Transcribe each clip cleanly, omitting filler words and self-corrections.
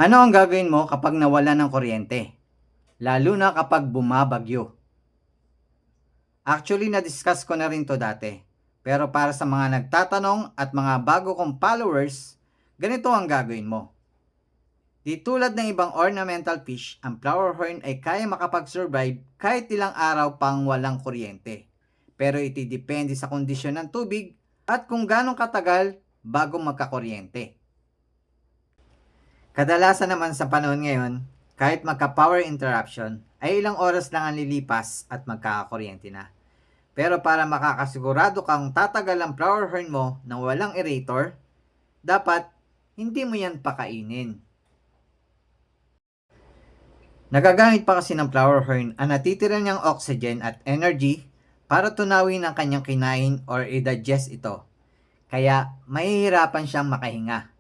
Ano ang gagawin mo kapag nawalan ng kuryente? Lalo na kapag bumabagyo. Actually, na-discuss ko na rin to dati. Pero para sa mga nagtatanong at mga bago kong followers, ganito ang gagawin mo. Di tulad ng ibang ornamental fish, ang flower horn ay kaya makapag-survive kahit ilang araw pang walang kuryente. Pero iti depende sa kondisyon ng tubig at kung ganong katagal bago magkakuryente. Kadalasan naman sa panahon ngayon, kahit magka-power interruption, ay ilang oras lang ang lilipas at magkakakuryente na. Pero para makakasigurado kang tatagal ang flower horn mo nang walang aerator, dapat hindi mo yan pakainin. Nagagamit pa kasi ng flower horn ang natitira niyang oxygen at energy para tunawin ang kanyang kinain or i-digest ito. Kaya mahihirapan siyang makahinga.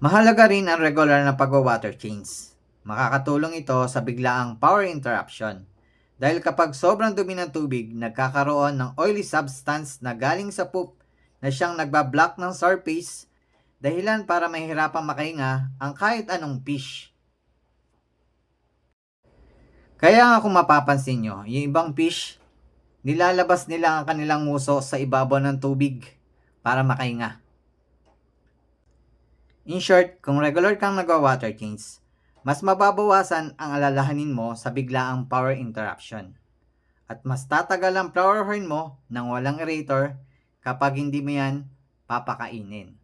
Mahalaga rin ang regular na pagwa-water change. Makakatulong ito sa biglaang power interruption. Dahil kapag sobrang dumi ng tubig, nagkakaroon ng oily substance na galing sa poop na siyang nagbablock ng surface, dahilan para mahirapang makahinga ang kahit anong fish. Kaya nga kung mapapansin nyo, yung ibang fish, nilalabas nila ang kanilang nguso sa ibabaw ng tubig para makahinga. In short, kung regular kang nagwa-water change, mas mababawasan ang alalahanin mo sa biglaang power interruption. At mas tatagal ang flower horn mo nang walang aerator kapag hindi mo yan papakainin.